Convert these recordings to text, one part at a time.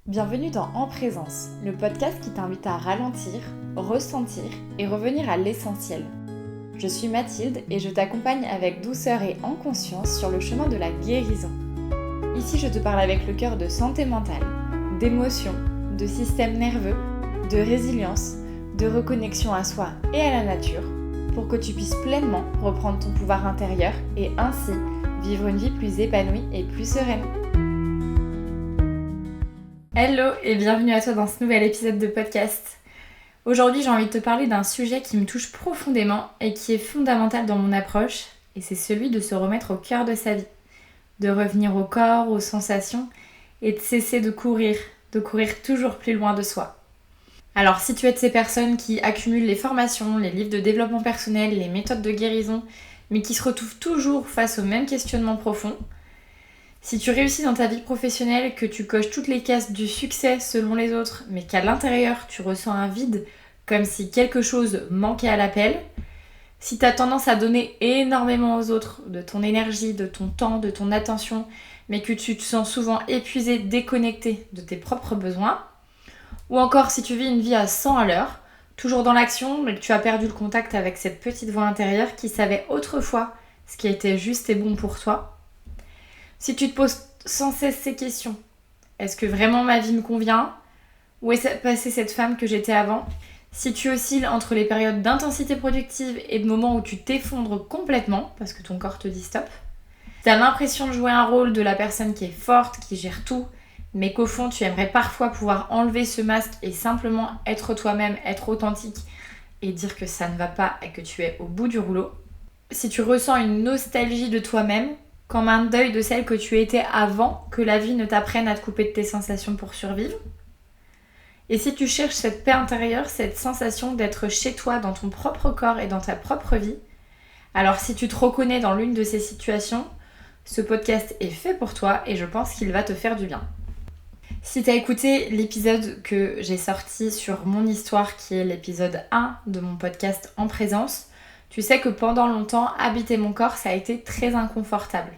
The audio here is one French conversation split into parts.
Bienvenue dans En Présence, le podcast qui t'invite à ralentir, ressentir et revenir à l'essentiel. Je suis Mathilde et je t'accompagne avec douceur et en conscience sur le chemin de la guérison. Ici, je te parle avec le cœur de santé mentale, d'émotions, de système nerveux, de résilience, de reconnexion à soi et à la nature pour que tu puisses pleinement reprendre ton pouvoir intérieur et ainsi vivre une vie plus épanouie et plus sereine. Hello et bienvenue à toi dans ce nouvel épisode de podcast. Aujourd'hui, j'ai envie de te parler d'un sujet qui me touche profondément et qui est fondamental dans mon approche, et c'est celui de se remettre au cœur de sa vie, de revenir au corps, aux sensations et de cesser de courir toujours plus loin de soi. Alors si tu es de ces personnes qui accumulent les formations, les livres de développement personnel, les méthodes de guérison, mais qui se retrouvent toujours face aux mêmes questionnements profonds, si tu réussis dans ta vie professionnelle, que tu coches toutes les cases du succès selon les autres, mais qu'à l'intérieur tu ressens un vide, comme si quelque chose manquait à l'appel, si tu as tendance à donner énormément aux autres, de ton énergie, de ton temps, de ton attention, mais que tu te sens souvent épuisé, déconnecté de tes propres besoins, ou encore si tu vis une vie à 100 à l'heure, toujours dans l'action, mais que tu as perdu le contact avec cette petite voix intérieure qui savait autrefois ce qui était juste et bon pour toi. Si tu te poses sans cesse ces questions, est-ce que vraiment ma vie me convient ? Où est passée cette femme que j'étais avant ? Si tu oscilles entre les périodes d'intensité productive et de moments où tu t'effondres complètement, parce que ton corps te dit stop, tu as l'impression de jouer un rôle de la personne qui est forte, qui gère tout, mais qu'au fond tu aimerais parfois pouvoir enlever ce masque et simplement être toi-même, être authentique et dire que ça ne va pas et que tu es au bout du rouleau. Si tu ressens une nostalgie de toi-même, comme un deuil de celle que tu étais avant que la vie ne t'apprenne à te couper de tes sensations pour survivre. Et si tu cherches cette paix intérieure, cette sensation d'être chez toi, dans ton propre corps et dans ta propre vie, alors si tu te reconnais dans l'une de ces situations, ce podcast est fait pour toi et je pense qu'il va te faire du bien. Si tu as écouté l'épisode que j'ai sorti sur mon histoire, qui est l'épisode 1 de mon podcast En Présence, tu sais que pendant longtemps, habiter mon corps, ça a été très inconfortable.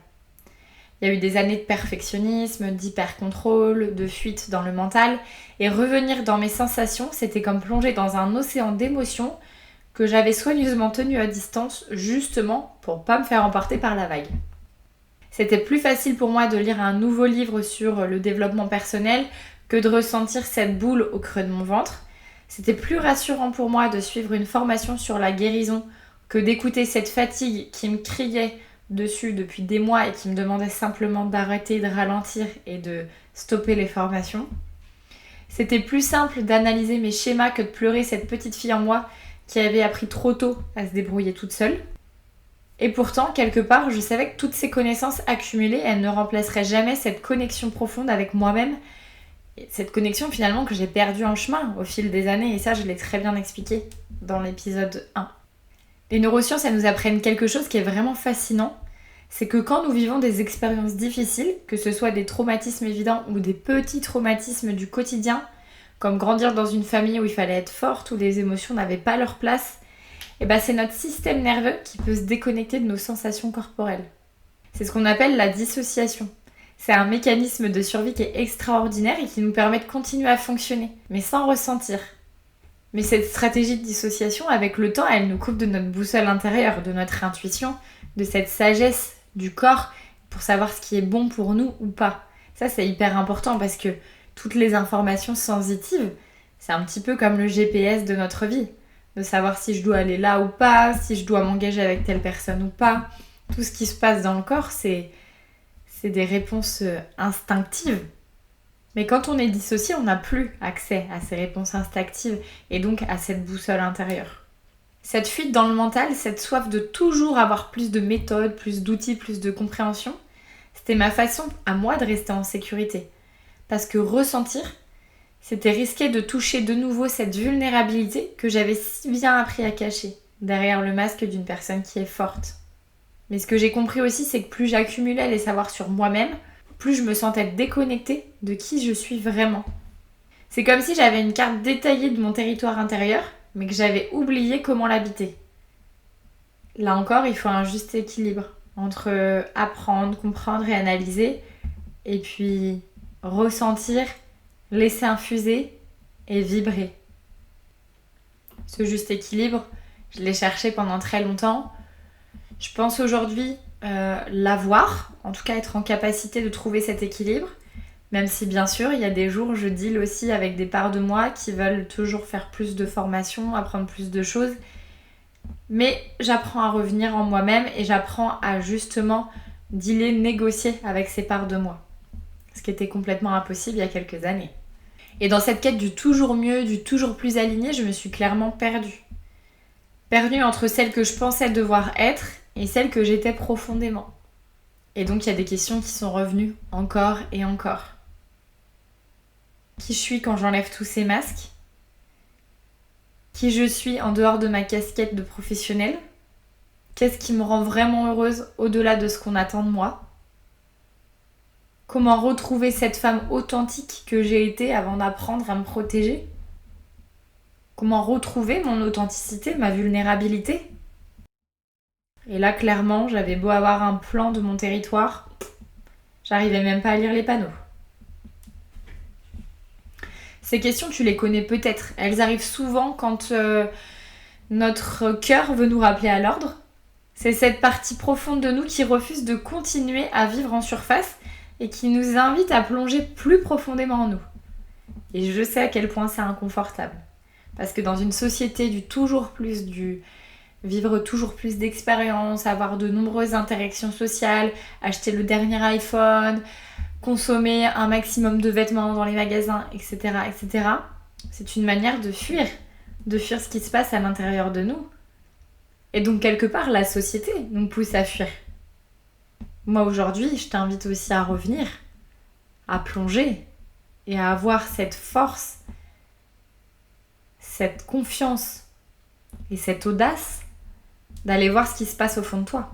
Il y a eu des années de perfectionnisme, d'hyper-contrôle, de fuite dans le mental, et revenir dans mes sensations, c'était comme plonger dans un océan d'émotions que j'avais soigneusement tenu à distance, justement pour pas me faire emporter par la vague. C'était plus facile pour moi de lire un nouveau livre sur le développement personnel que de ressentir cette boule au creux de mon ventre. C'était plus rassurant pour moi de suivre une formation sur la guérison que d'écouter cette fatigue qui me criait dessus depuis des mois et qui me demandait simplement d'arrêter, de ralentir et de stopper les formations. C'était plus simple d'analyser mes schémas que de pleurer cette petite fille en moi qui avait appris trop tôt à se débrouiller toute seule. Et pourtant, quelque part, je savais que toutes ces connaissances accumulées, elles ne remplaceraient jamais cette connexion profonde avec moi-même. Et cette connexion finalement que j'ai perdue en chemin au fil des années, et ça je l'ai très bien expliqué dans l'épisode 1. Les neurosciences, elles nous apprennent quelque chose qui est vraiment fascinant, c'est que quand nous vivons des expériences difficiles, que ce soit des traumatismes évidents ou des petits traumatismes du quotidien, comme grandir dans une famille où il fallait être forte, où les émotions n'avaient pas leur place, et c'est notre système nerveux qui peut se déconnecter de nos sensations corporelles. C'est ce qu'on appelle la dissociation. C'est un mécanisme de survie qui est extraordinaire et qui nous permet de continuer à fonctionner, mais sans ressentir. Mais cette stratégie de dissociation, avec le temps, elle nous coupe de notre boussole intérieure, de notre intuition, de cette sagesse du corps pour savoir ce qui est bon pour nous ou pas. Ça, c'est hyper important parce que toutes les informations sensitives, c'est un petit peu comme le GPS de notre vie. De savoir si je dois aller là ou pas, si je dois m'engager avec telle personne ou pas. Tout ce qui se passe dans le corps, c'est des réponses instinctives. Mais quand on est dissocié, on n'a plus accès à ces réponses instinctives et donc à cette boussole intérieure. Cette fuite dans le mental, cette soif de toujours avoir plus de méthodes, plus d'outils, plus de compréhension, c'était ma façon à moi de rester en sécurité. Parce que ressentir, c'était risquer de toucher de nouveau cette vulnérabilité que j'avais si bien appris à cacher derrière le masque d'une personne qui est forte. Mais ce que j'ai compris aussi, c'est que plus j'accumulais les savoirs sur moi-même, plus je me sentais déconnectée de qui je suis vraiment. C'est comme si j'avais une carte détaillée de mon territoire intérieur, mais que j'avais oublié comment l'habiter. Là encore, il faut un juste équilibre entre apprendre, comprendre et analyser, et puis ressentir laisser infuser et vibrer. Ce juste équilibre, je l'ai cherché pendant très longtemps. Je pense aujourd'hui l'avoir, en tout cas être en capacité de trouver cet équilibre, même si bien sûr il y a des jours où je deal aussi avec des parts de moi qui veulent toujours faire plus de formations, apprendre plus de choses. Mais j'apprends à revenir en moi-même et j'apprends à justement dealer, négocier avec ces parts de moi. Ce qui était complètement impossible il y a quelques années. Et dans cette quête du toujours mieux, du toujours plus aligné, je me suis clairement perdue. Perdue entre celle que je pensais devoir être et celle que j'étais profondément. Et donc il y a des questions qui sont revenues encore et encore. Qui je suis quand j'enlève tous ces masques ? Qui je suis en dehors de ma casquette de professionnelle ? Qu'est-ce qui me rend vraiment heureuse au-delà de ce qu'on attend de moi ? Comment retrouver cette femme authentique que j'ai été avant d'apprendre à me protéger ? Comment retrouver mon authenticité, ma vulnérabilité ? Et là, clairement, j'avais beau avoir un plan de mon territoire, j'arrivais même pas à lire les panneaux. Ces questions, tu les connais peut-être. Elles arrivent souvent quand notre cœur veut nous rappeler à l'ordre. C'est cette partie profonde de nous qui refuse de continuer à vivre en surface et qui nous invite à plonger plus profondément en nous. Et je sais à quel point c'est inconfortable. Parce que dans une société du toujours plus, du vivre toujours plus d'expériences, avoir de nombreuses interactions sociales, acheter le dernier iPhone, consommer un maximum de vêtements dans les magasins, etc., etc., c'est une manière de fuir ce qui se passe à l'intérieur de nous. Et donc, quelque part, la société nous pousse à fuir. Moi, aujourd'hui, je t'invite aussi à revenir, à plonger et à avoir cette force, cette confiance et cette audace d'aller voir ce qui se passe au fond de toi.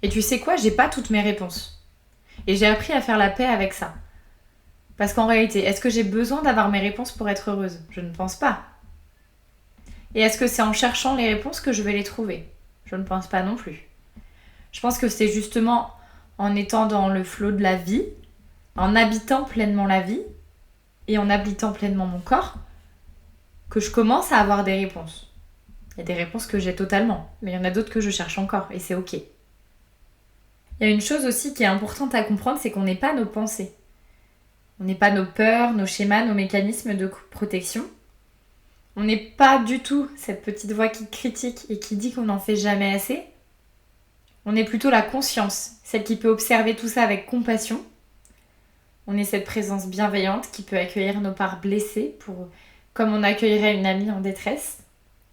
Et tu sais quoi, j'ai pas toutes mes réponses. Et j'ai appris à faire la paix avec ça. Parce qu'en réalité, est-ce que j'ai besoin d'avoir mes réponses pour être heureuse ? Je ne pense pas. Et est-ce que c'est en cherchant les réponses que je vais les trouver ? Je ne pense pas non plus. Je pense que c'est justement en étant dans le flot de la vie, en habitant pleinement la vie et en habitant pleinement mon corps, que je commence à avoir des réponses. Il y a des réponses que j'ai totalement, mais il y en a d'autres que je cherche encore, et c'est ok. Il y a une chose aussi qui est importante à comprendre, c'est qu'on n'est pas nos pensées. On n'est pas nos peurs, nos schémas, nos mécanismes de protection. On n'est pas du tout cette petite voix qui critique et qui dit qu'on n'en fait jamais assez. On est plutôt la conscience, celle qui peut observer tout ça avec compassion. On est cette présence bienveillante qui peut accueillir nos parts blessées comme on accueillerait une amie en détresse.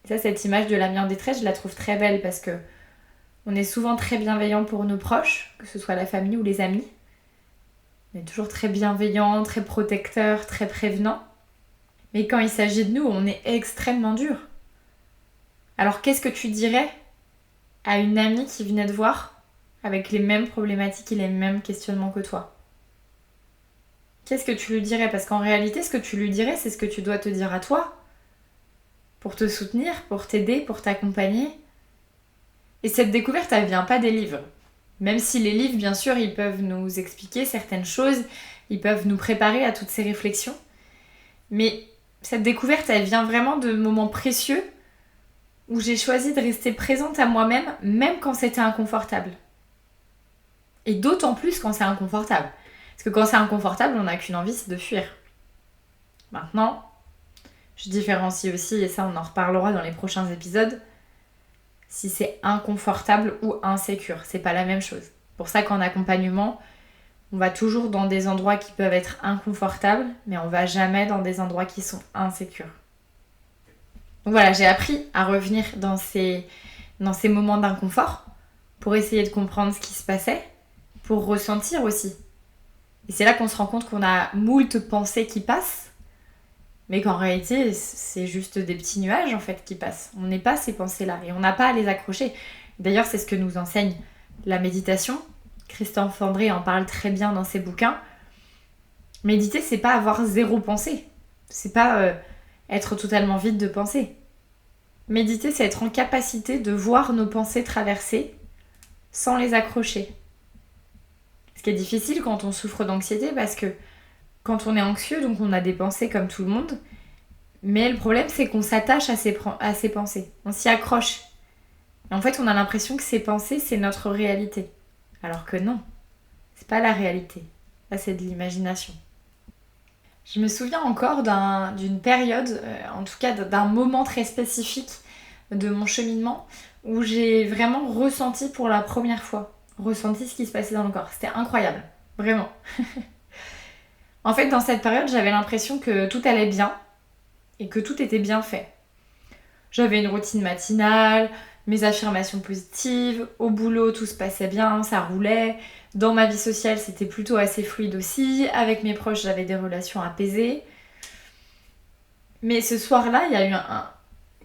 Et ça, cette image de l'amie en détresse, je la trouve très belle parce que on est souvent très bienveillant pour nos proches, que ce soit la famille ou les amis. On est toujours très bienveillant, très protecteur, très prévenant. Mais quand il s'agit de nous, on est extrêmement dur. Alors qu'est-ce que tu dirais à une amie qui venait te voir avec les mêmes problématiques et les mêmes questionnements que toi ? Qu'est-ce que tu lui dirais ? Parce qu'en réalité, ce que tu lui dirais, c'est ce que tu dois te dire à toi. Pour te soutenir, pour t'aider, pour t'accompagner. Et cette découverte, elle vient pas des livres. Même si les livres, bien sûr, ils peuvent nous expliquer certaines choses, ils peuvent nous préparer à toutes ces réflexions. Mais cette découverte, elle vient vraiment de moments précieux où j'ai choisi de rester présente à moi-même, même quand c'était inconfortable. Et d'autant plus quand c'est inconfortable. Parce que quand c'est inconfortable, on n'a qu'une envie, c'est de fuir. Maintenant, je différencie aussi, et ça on en reparlera dans les prochains épisodes, si c'est inconfortable ou insécure. C'est pas la même chose. Pour ça qu'en accompagnement, on va toujours dans des endroits qui peuvent être inconfortables, mais on va jamais dans des endroits qui sont insécures. Donc voilà, j'ai appris à revenir dans ces moments d'inconfort pour essayer de comprendre ce qui se passait, pour ressentir aussi. Et c'est là qu'on se rend compte qu'on a moult pensées qui passent, mais qu'en réalité, c'est juste des petits nuages en fait qui passent. On n'est pas ces pensées-là et on n'a pas à les accrocher. D'ailleurs, c'est ce que nous enseigne la méditation. Christophe André en parle très bien dans ses bouquins. Méditer, c'est pas avoir zéro pensée. C'est pas être totalement vide de pensée. Méditer, c'est être en capacité de voir nos pensées traverser sans les accrocher. Ce qui est difficile quand on souffre d'anxiété parce que quand on est anxieux, donc on a des pensées comme tout le monde, mais le problème c'est qu'on s'attache à ces pensées, on s'y accroche. Et en fait on a l'impression que ces pensées c'est notre réalité, alors que non, c'est pas la réalité, là c'est de l'imagination. Je me souviens encore d'une période, en tout cas d'un moment très spécifique de mon cheminement, où j'ai vraiment ressenti pour la première fois, ressenti ce qui se passait dans le corps. C'était incroyable, vraiment. En fait, dans cette période, j'avais l'impression que tout allait bien et que tout était bien fait. J'avais une routine matinale, mes affirmations positives, au boulot tout se passait bien, ça roulait. Dans ma vie sociale, c'était plutôt assez fluide aussi. Avec mes proches, j'avais des relations apaisées. Mais ce soir-là, il y a eu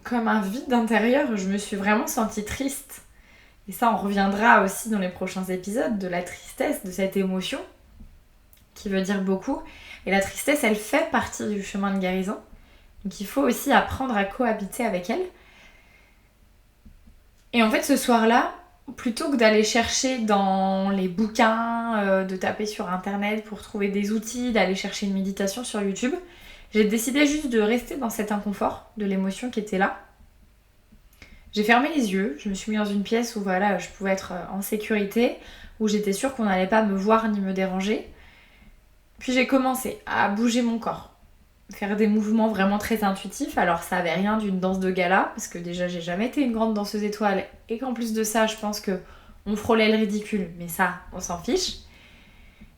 comme un vide intérieur. Je me suis vraiment sentie triste. Et ça, on reviendra aussi dans les prochains épisodes, de la tristesse, de cette émotion, qui veut dire beaucoup. Et la tristesse, elle fait partie du chemin de guérison. Donc il faut aussi apprendre à cohabiter avec elle. Et en fait, ce soir-là, plutôt que d'aller chercher dans les bouquins, de taper sur internet pour trouver des outils, d'aller chercher une méditation sur YouTube, j'ai décidé juste de rester dans cet inconfort de l'émotion qui était là. J'ai fermé les yeux, je me suis mis dans une pièce où voilà, je pouvais être en sécurité, où j'étais sûre qu'on n'allait pas me voir ni me déranger. Puis j'ai commencé à bouger mon corps, faire des mouvements vraiment très intuitifs. Alors ça avait rien d'une danse de gala, parce que déjà j'ai jamais été une grande danseuse étoile, et qu'en plus de ça, je pense que on frôlait le ridicule, mais ça, on s'en fiche.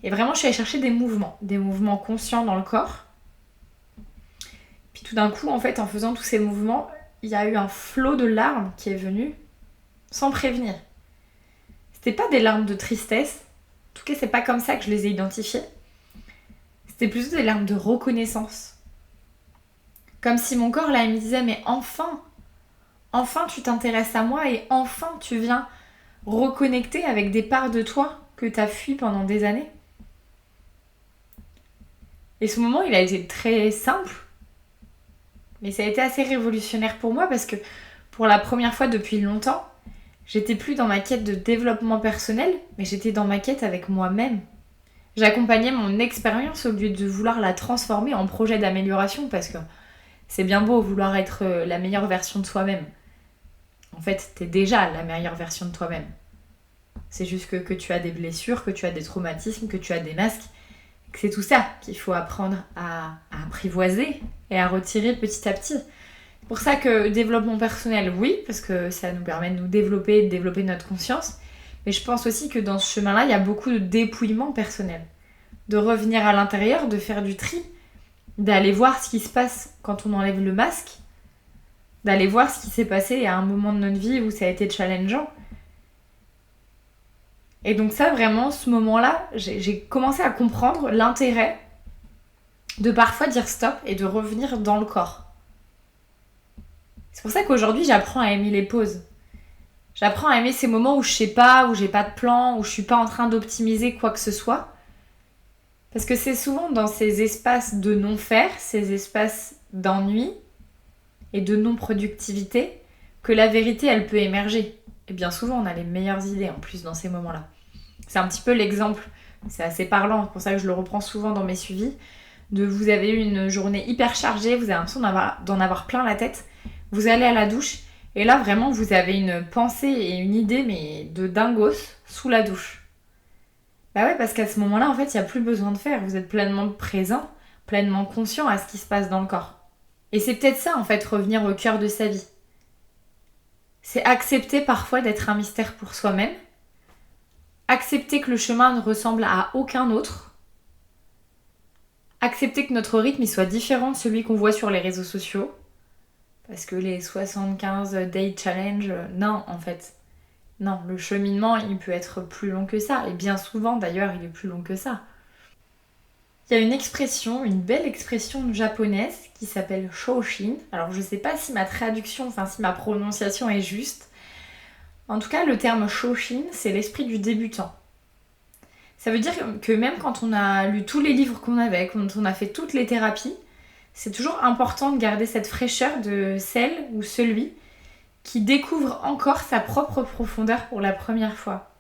Et vraiment, je suis allée chercher des mouvements conscients dans le corps. Puis tout d'un coup, en fait, en faisant tous ces mouvements, il y a eu un flot de larmes qui est venu, sans prévenir. C'était pas des larmes de tristesse, en tout cas, c'est pas comme ça que je les ai identifiées. C'était plutôt des larmes de reconnaissance. Comme si mon corps, là, il me disait, mais enfin tu t'intéresses à moi et enfin tu viens reconnecter avec des parts de toi que t'as fui pendant des années. Et ce moment, il a été très simple, mais ça a été assez révolutionnaire pour moi parce que pour la première fois depuis longtemps, j'étais plus dans ma quête de développement personnel, mais j'étais dans ma quête avec moi-même. J'accompagnais mon expérience au lieu de vouloir la transformer en projet d'amélioration parce que c'est bien beau vouloir être la meilleure version de soi-même. En fait, t'es déjà la meilleure version de toi-même. C'est juste que tu as des blessures, que tu as des traumatismes, que tu as des masques. Que c'est tout ça qu'il faut apprendre à apprivoiser et à retirer petit à petit. C'est pour ça que développement personnel, oui, parce que ça nous permet de nous développer, de développer notre conscience. Mais je pense aussi que dans ce chemin-là, il y a beaucoup de dépouillement personnel. De revenir à l'intérieur, de faire du tri, d'aller voir ce qui se passe quand on enlève le masque, d'aller voir ce qui s'est passé à un moment de notre vie où ça a été challengeant. Et donc ça, vraiment, ce moment-là, j'ai commencé à comprendre l'intérêt de parfois dire stop et de revenir dans le corps. C'est pour ça qu'aujourd'hui, j'apprends à aimer les pauses. J'apprends à aimer ces moments où je sais pas, où j'ai pas de plan, où je suis pas en train d'optimiser quoi que ce soit. Parce que c'est souvent dans ces espaces de non-faire, ces espaces d'ennui et de non-productivité que la vérité, elle peut émerger. Et bien souvent, on a les meilleures idées en plus dans ces moments-là. C'est un petit peu l'exemple, c'est assez parlant, c'est pour ça que je le reprends souvent dans mes suivis, de vous avez eu une journée hyper chargée, vous avez l'impression d'en avoir plein la tête, vous allez à la douche, et là vraiment vous avez une pensée et une idée mais de dingos sous la douche. Bah ouais, parce qu'à ce moment-là, en fait, il n'y a plus besoin de faire, vous êtes pleinement présent, pleinement conscient à ce qui se passe dans le corps. Et c'est peut-être ça, en fait, revenir au cœur de sa vie. C'est accepter parfois d'être un mystère pour soi-même, accepter que le chemin ne ressemble à aucun autre, accepter que notre rythme il soit différent de celui qu'on voit sur les réseaux sociaux, parce que les 75 day challenge, non en fait. Non, le cheminement il peut être plus long que ça, et bien souvent d'ailleurs il est plus long que ça. Il y a une expression, une belle expression japonaise qui s'appelle Shoshin. Alors je sais pas si ma traduction, enfin si ma prononciation est juste. En tout cas, le terme Shoshin, c'est l'esprit du débutant. Ça veut dire que même quand on a lu tous les livres qu'on avait, quand on a fait toutes les thérapies, c'est toujours important de garder cette fraîcheur de celle ou celui qui découvre encore sa propre profondeur pour la première fois.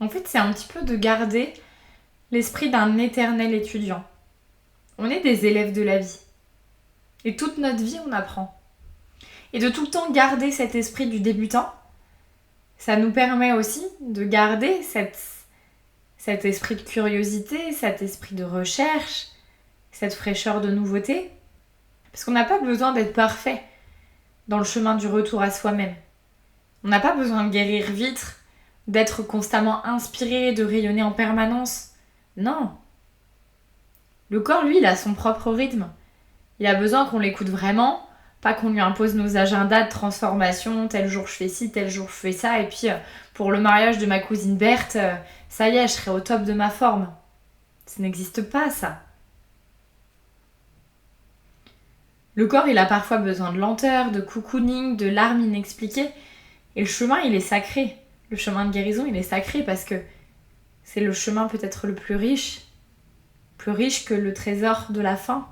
En fait, c'est un petit peu de garder l'esprit d'un éternel étudiant. On est des élèves de la vie. Et toute notre vie, on apprend. Et de tout le temps garder cet esprit du débutant, ça nous permet aussi de garder cet esprit de curiosité, cet esprit de recherche, cette fraîcheur de nouveauté. Parce qu'on n'a pas besoin d'être parfait dans le chemin du retour à soi-même. On n'a pas besoin de guérir vite, d'être constamment inspiré, de rayonner en permanence. Non. Le corps, lui, il a son propre rythme. Il a besoin qu'on l'écoute vraiment, pas qu'on lui impose nos agendas de transformation, tel jour je fais ci, tel jour je fais ça, et puis pour le mariage de ma cousine Berthe, ça y est, je serai au top de ma forme. Ça n'existe pas, ça. Le corps, il a parfois besoin de lenteur, de cocooning, de larmes inexpliquées, et le chemin, il est sacré. Le chemin de guérison, il est sacré parce que c'est le chemin peut-être le plus riche que le trésor de la fin,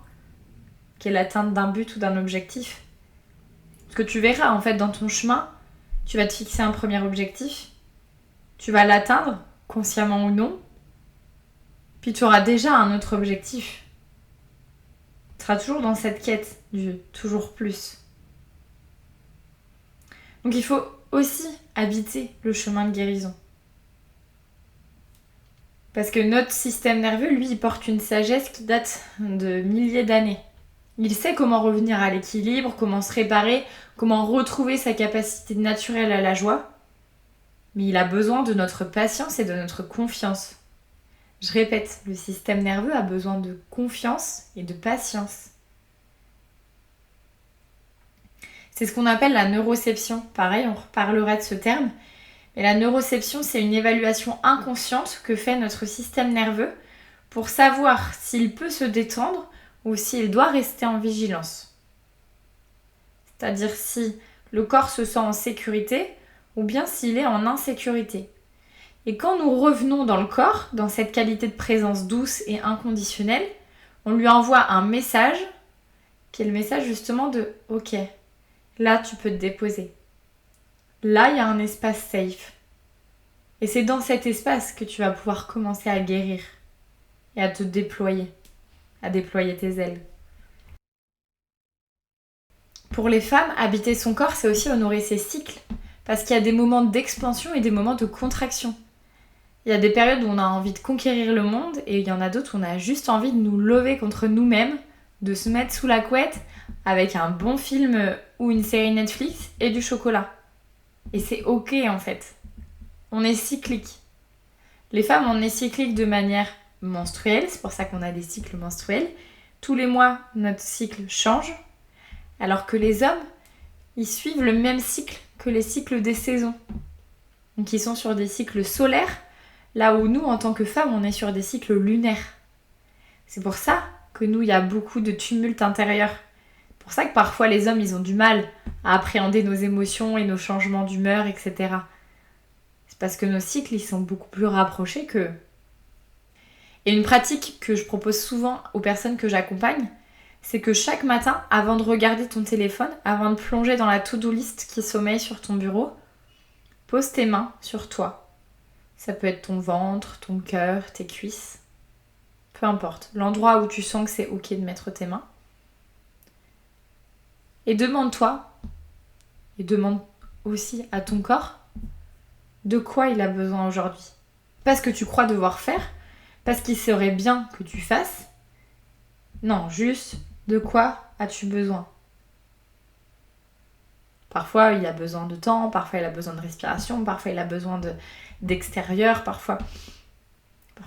qui est l'atteinte d'un but ou d'un objectif. Parce que tu verras, en fait, dans ton chemin, tu vas te fixer un premier objectif, tu vas l'atteindre, consciemment ou non, puis tu auras déjà un autre objectif. Tu seras toujours dans cette quête du toujours plus. Donc il faut aussi habiter le chemin de guérison. Parce que notre système nerveux, lui, il porte une sagesse qui date de milliers d'années. Il sait comment revenir à l'équilibre, comment se réparer, comment retrouver sa capacité naturelle à la joie. Mais il a besoin de notre patience et de notre confiance. Je répète, le système nerveux a besoin de confiance et de patience. C'est ce qu'on appelle la neuroception. Pareil, on reparlera de ce terme. Mais la neuroception, c'est une évaluation inconsciente que fait notre système nerveux pour savoir s'il peut se détendre ou s'il doit rester en vigilance. C'est-à-dire si le corps se sent en sécurité ou bien s'il est en insécurité. Et quand nous revenons dans le corps, dans cette qualité de présence douce et inconditionnelle, on lui envoie un message qui est le message justement de « Ok, là tu peux te déposer. Là il y a un espace safe. » Et c'est dans cet espace que tu vas pouvoir commencer à guérir et à te déployer, à déployer tes ailes. Pour les femmes, habiter son corps, c'est aussi honorer ses cycles. Parce qu'il y a des moments d'expansion et des moments de contraction. Il y a des périodes où on a envie de conquérir le monde et il y en a d'autres où on a juste envie de nous lever contre nous-mêmes, de se mettre sous la couette avec un bon film ou une série Netflix et du chocolat. Et c'est ok en fait. On est cyclique. Les femmes, on est cyclique de manière menstruelle, c'est pour ça qu'on a des cycles menstruels. Tous les mois, notre cycle change, alors que les hommes, ils suivent le même cycle que les cycles des saisons. Donc ils sont sur des cycles solaires, là où nous, en tant que femmes, on est sur des cycles lunaires. C'est pour ça que nous, il y a beaucoup de tumulte intérieur. C'est pour ça que parfois les hommes, ils ont du mal à appréhender nos émotions et nos changements d'humeur, etc. C'est parce que nos cycles, ils sont beaucoup plus rapprochés qu'eux. Et une pratique que je propose souvent aux personnes que j'accompagne, c'est que chaque matin, avant de regarder ton téléphone, avant de plonger dans la to-do list qui sommeille sur ton bureau, pose tes mains sur toi. Ça peut être ton ventre, ton cœur, tes cuisses. Peu importe, l'endroit où tu sens que c'est ok de mettre tes mains. Et demande-toi, et demande aussi à ton corps, de quoi il a besoin aujourd'hui. Pas ce que tu crois devoir faire, parce qu'il serait bien que tu fasses. Non, juste de quoi as-tu besoin. Parfois, il a besoin de temps, parfois il a besoin de respiration, parfois il a besoin d'extérieur, parfois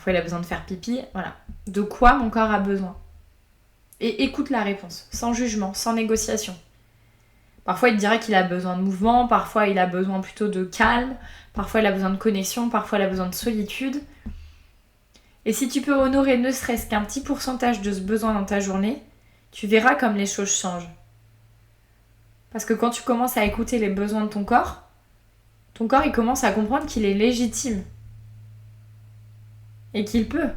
il a besoin de faire pipi. Voilà. De quoi mon corps a besoin. Et écoute la réponse, sans jugement, sans négociation. Parfois, il te dira qu'il a besoin de mouvement, parfois il a besoin plutôt de calme, parfois il a besoin de connexion, parfois il a besoin de solitude. Et si tu peux honorer ne serait-ce qu'un petit pourcentage de ce besoin dans ta journée, tu verras comme les choses changent. Parce que quand tu commences à écouter les besoins de ton corps il commence à comprendre qu'il est légitime. Et qu'il peut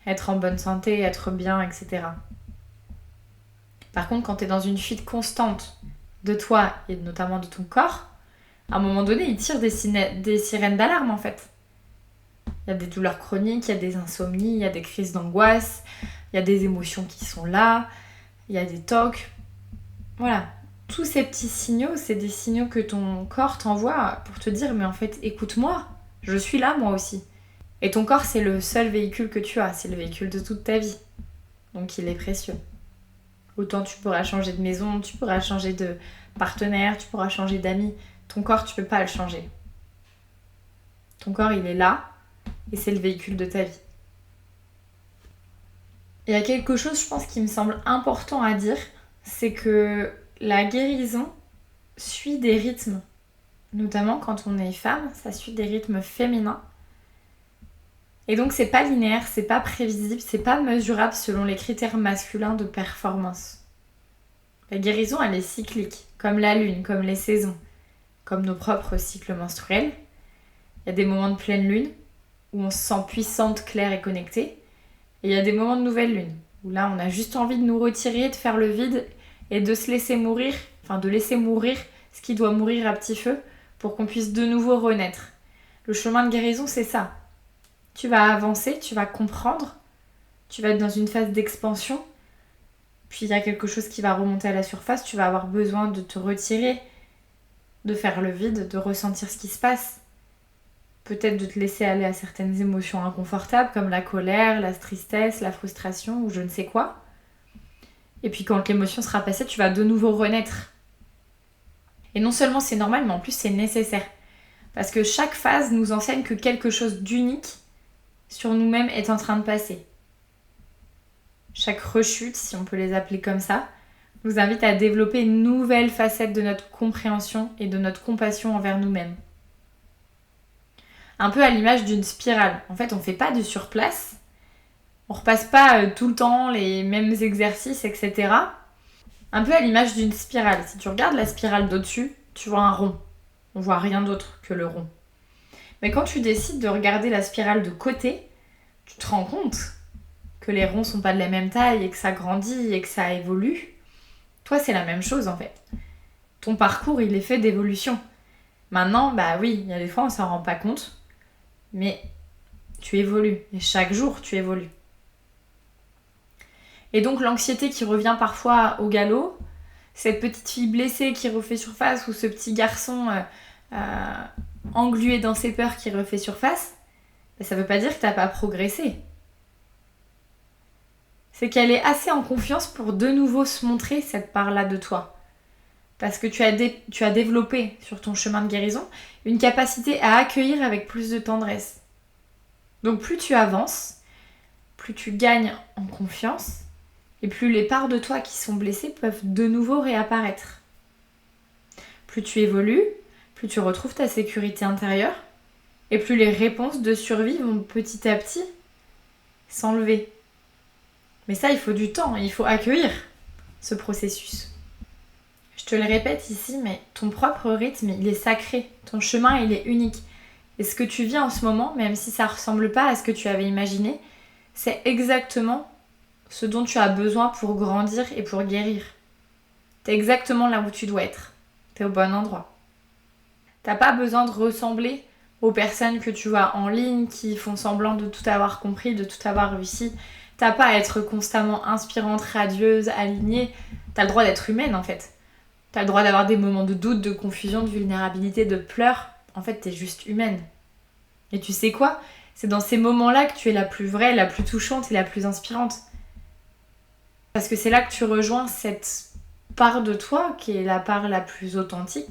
être en bonne santé, être bien, etc. Par contre, quand tu es dans une fuite constante de toi et notamment de ton corps, à un moment donné, il tire des sirènes d'alarme en fait. Il Il y a des douleurs chroniques, il y a des insomnies, il y a des crises d'angoisse, il y a des émotions qui sont là, il y a des tocs. Voilà. Tous ces petits signaux, c'est des signaux que ton corps t'envoie pour te dire mais en fait, écoute-moi, je suis là moi aussi. Et ton corps, c'est le seul véhicule que tu as, c'est le véhicule de toute ta vie. Donc il est précieux. Autant tu pourras changer de maison, tu pourras changer de partenaire, tu pourras changer d'amis. Ton corps, tu peux pas le changer. Ton corps, il est là et c'est le véhicule de ta vie. Il y a quelque chose, je pense, qui me semble important à dire, c'est que la guérison suit des rythmes. Notamment quand on est femme, ça suit des rythmes féminins. Et donc c'est pas linéaire, c'est pas prévisible, c'est pas mesurable selon les critères masculins de performance. La guérison, elle est cyclique, comme la lune, comme les saisons, comme nos propres cycles menstruels. Il y a des moments de pleine lune où on se sent puissante, claire et connectée. Et il y a des moments de nouvelle lune où là on a juste envie de nous retirer, de faire le vide et de se laisser mourir, de laisser mourir ce qui doit mourir à petit feu pour qu'on puisse de nouveau renaître. Le chemin de guérison, c'est ça. Tu vas avancer, tu vas comprendre, tu vas être dans une phase d'expansion, puis il y a quelque chose qui va remonter à la surface, tu vas avoir besoin de te retirer, de faire le vide, de ressentir ce qui se passe. Peut-être de te laisser aller à certaines émotions inconfortables comme la colère, la tristesse, la frustration ou je ne sais quoi. Et puis quand l'émotion sera passée, tu vas de nouveau renaître. Et non seulement c'est normal, mais en plus c'est nécessaire. Parce que chaque phase nous enseigne que quelque chose d'unique sur nous-mêmes est en train de passer. Chaque rechute, si on peut les appeler comme ça, nous invite à développer une nouvelle facette de notre compréhension et de notre compassion envers nous-mêmes. Un peu à l'image d'une spirale. En fait, on ne fait pas de surplace. On ne repasse pas tout le temps les mêmes exercices, etc. Un peu à l'image d'une spirale. Si tu regardes la spirale d'au-dessus, tu vois un rond. On voit rien d'autre que le rond. Mais quand tu décides de regarder la spirale de côté, tu te rends compte que les ronds sont pas de la même taille et que ça grandit et que ça évolue. Toi, c'est la même chose en fait. Ton parcours, il est fait d'évolution. Maintenant, oui, il y a des fois on s'en rend pas compte, mais tu évolues et chaque jour tu évolues. Et donc l'anxiété qui revient parfois au galop, cette petite fille blessée qui refait surface ou ce petit garçon englué dans ses peurs qui refait surface, ça veut pas dire que t'as pas progressé. C'est qu'elle est assez en confiance pour de nouveau se montrer cette part-là de toi. Parce que tu as développé sur ton chemin de guérison une capacité à accueillir avec plus de tendresse. Donc plus tu avances, plus tu gagnes en confiance, et plus les parts de toi qui sont blessées peuvent de nouveau réapparaître. Plus tu évolues, plus tu retrouves ta sécurité intérieure, et plus les réponses de survie vont petit à petit s'enlever. Mais ça, il faut du temps, il faut accueillir ce processus. Je te le répète ici, mais ton propre rythme, il est sacré. Ton chemin, il est unique. Et ce que tu vis en ce moment, même si ça ne ressemble pas à ce que tu avais imaginé, c'est exactement ce dont tu as besoin pour grandir et pour guérir. T'es exactement là où tu dois être. T'es au bon endroit. T'as pas besoin de ressembler aux personnes que tu vois en ligne qui font semblant de tout avoir compris, de tout avoir réussi. T'as pas à être constamment inspirante, radieuse, alignée. T'as le droit d'être humaine en fait. T'as le droit d'avoir des moments de doute, de confusion, de vulnérabilité, de pleurs. En fait, t'es juste humaine. Et tu sais quoi ? C'est dans ces moments-là que tu es la plus vraie, la plus touchante et la plus inspirante. Parce que c'est là que tu rejoins cette part de toi qui est la part la plus authentique.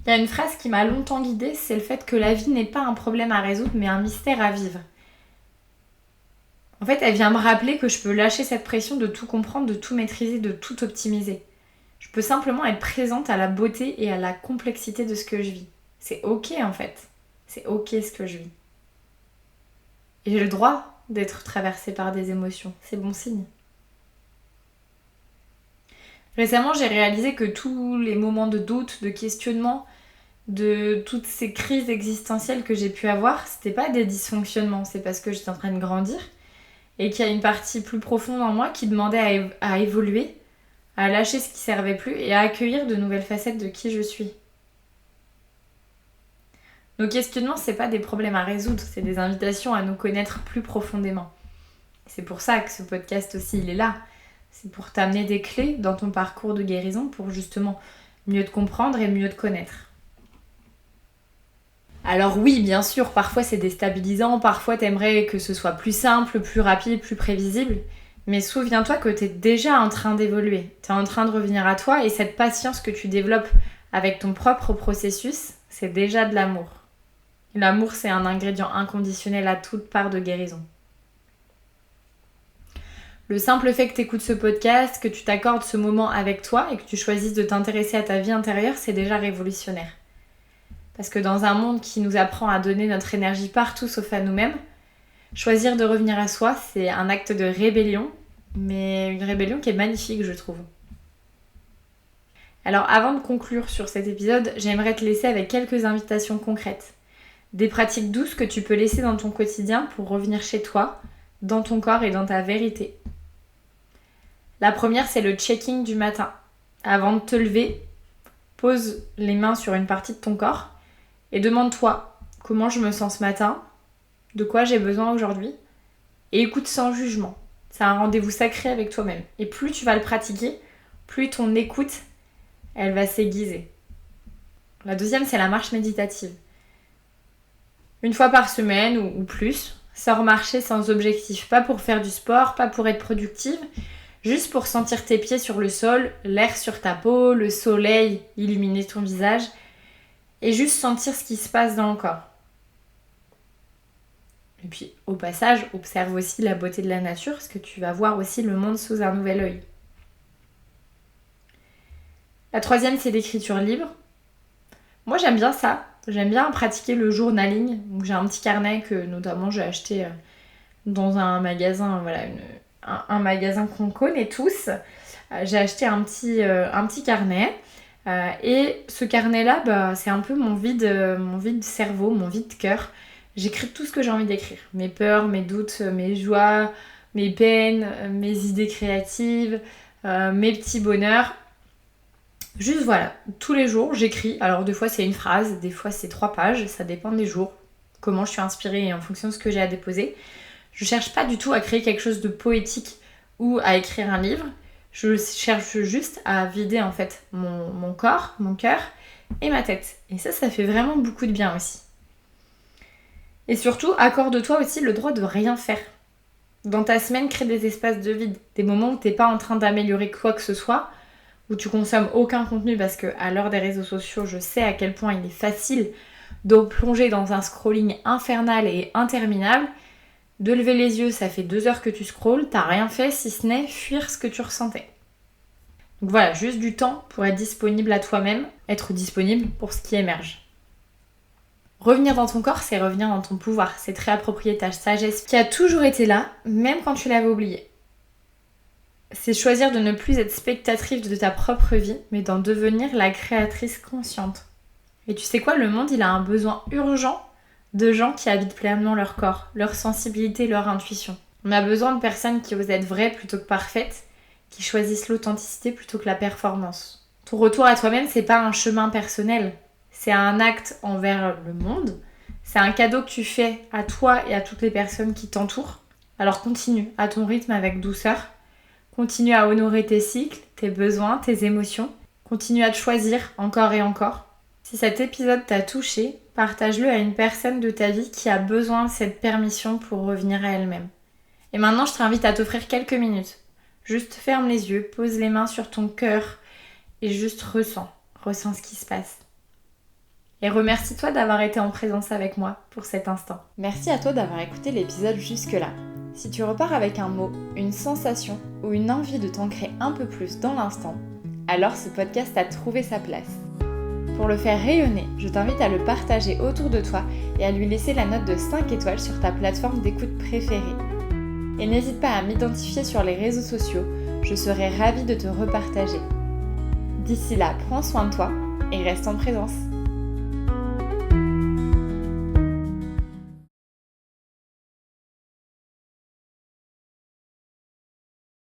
Il y a une phrase qui m'a longtemps guidée, c'est le fait que la vie n'est pas un problème à résoudre, mais un mystère à vivre. En fait, elle vient me rappeler que je peux lâcher cette pression de tout comprendre, de tout maîtriser, de tout optimiser. Je peux simplement être présente à la beauté et à la complexité de ce que je vis. C'est ok en fait. C'est ok ce que je vis. Et j'ai le droit d'être traversée par des émotions. C'est bon signe. Récemment, j'ai réalisé que tous les moments de doute, de questionnement, de toutes ces crises existentielles que j'ai pu avoir, c'était pas des dysfonctionnements, c'est parce que j'étais en train de grandir et qu'il y a une partie plus profonde en moi qui demandait à évoluer, à lâcher ce qui servait plus et à accueillir de nouvelles facettes de qui je suis. Nos questionnements, c'est pas des problèmes à résoudre, c'est des invitations à nous connaître plus profondément. C'est pour ça que ce podcast aussi, il est là. C'est pour t'amener des clés dans ton parcours de guérison pour justement mieux te comprendre et mieux te connaître. Alors oui, bien sûr, parfois c'est déstabilisant, parfois t'aimerais que ce soit plus simple, plus rapide, plus prévisible. Mais souviens-toi que t'es déjà en train d'évoluer. T'es en train de revenir à toi et cette patience que tu développes avec ton propre processus, c'est déjà de l'amour. Et l'amour, c'est un ingrédient inconditionnel à toute part de guérison. Le simple fait que tu écoutes ce podcast, que tu t'accordes ce moment avec toi et que tu choisisses de t'intéresser à ta vie intérieure, c'est déjà révolutionnaire. Parce que dans un monde qui nous apprend à donner notre énergie partout sauf à nous-mêmes, choisir de revenir à soi, c'est un acte de rébellion, mais une rébellion qui est magnifique, je trouve. Alors avant de conclure sur cet épisode, j'aimerais te laisser avec quelques invitations concrètes. Des pratiques douces que tu peux laisser dans ton quotidien pour revenir chez toi, dans ton corps et dans ta vérité. La première, c'est le check-in du matin. Avant de te lever, pose les mains sur une partie de ton corps et demande-toi comment je me sens ce matin, de quoi j'ai besoin aujourd'hui, et écoute sans jugement. C'est un rendez-vous sacré avec toi-même. Et plus tu vas le pratiquer, plus ton écoute, elle va s'aiguiser. La deuxième, c'est la marche méditative. Une fois par semaine ou plus, sors marcher sans objectif. Pas pour faire du sport, pas pour être productive, juste pour sentir tes pieds sur le sol, l'air sur ta peau, le soleil illuminer ton visage, et juste sentir ce qui se passe dans le corps. Et puis, au passage, observe aussi la beauté de la nature, parce que tu vas voir aussi le monde sous un nouvel œil. La troisième, c'est l'écriture libre. Moi, j'aime bien ça. J'aime bien pratiquer le journaling. Donc, j'ai un petit carnet que, notamment, j'ai acheté dans un magasin, un magasin qu'on connaît tous. J'ai acheté un petit carnet. Et ce carnet-là, c'est un peu mon vide cerveau, mon vide cœur. J'écris tout ce que j'ai envie d'écrire. Mes peurs, mes doutes, mes joies, mes peines, mes idées créatives, mes petits bonheurs. Juste voilà, tous les jours j'écris. Alors des fois c'est une phrase, des fois c'est 3 pages, ça dépend des jours, comment je suis inspirée et en fonction de ce que j'ai à déposer. Je cherche pas du tout à créer quelque chose de poétique ou à écrire un livre. Je cherche juste à vider en fait mon corps, mon cœur et ma tête. Et ça fait vraiment beaucoup de bien aussi. Et surtout, accorde-toi aussi le droit de rien faire. Dans ta semaine, crée des espaces de vide, des moments où t'es pas en train d'améliorer quoi que ce soit, où tu consommes aucun contenu parce qu'à l'heure des réseaux sociaux, je sais à quel point il est facile de plonger dans un scrolling infernal et interminable. De lever les yeux, ça fait 2 heures que tu scrolles, t'as rien fait si ce n'est fuir ce que tu ressentais. Donc voilà, juste du temps pour être disponible à toi-même, être disponible pour ce qui émerge. Revenir dans ton corps, c'est revenir dans ton pouvoir, c'est te réapproprier ta sagesse qui a toujours été là, même quand tu l'avais oubliée. C'est choisir de ne plus être spectatrice de ta propre vie, mais d'en devenir la créatrice consciente. Et tu sais quoi, le monde, il a un besoin urgent de gens qui habitent pleinement leur corps, leur sensibilité, leur intuition. On a besoin de personnes qui osent être vraies plutôt que parfaites, qui choisissent l'authenticité plutôt que la performance. Ton retour à toi-même, c'est pas un chemin personnel, c'est un acte envers le monde, c'est un cadeau que tu fais à toi et à toutes les personnes qui t'entourent. Alors continue à ton rythme avec douceur, continue à honorer tes cycles, tes besoins, tes émotions, continue à te choisir encore et encore. Si cet épisode t'a touché, partage-le à une personne de ta vie qui a besoin de cette permission pour revenir à elle-même. Et maintenant, je t'invite à t'offrir quelques minutes. Juste ferme les yeux, pose les mains sur ton cœur et juste ressens ce qui se passe. Et remercie-toi d'avoir été en présence avec moi pour cet instant. Merci à toi d'avoir écouté l'épisode jusque-là. Si tu repars avec un mot, une sensation ou une envie de t'ancrer un peu plus dans l'instant, alors ce podcast a trouvé sa place. Pour le faire rayonner, je t'invite à le partager autour de toi et à lui laisser la note de 5 étoiles sur ta plateforme d'écoute préférée. Et n'hésite pas à m'identifier sur les réseaux sociaux, je serai ravie de te repartager. D'ici là, prends soin de toi et reste en présence.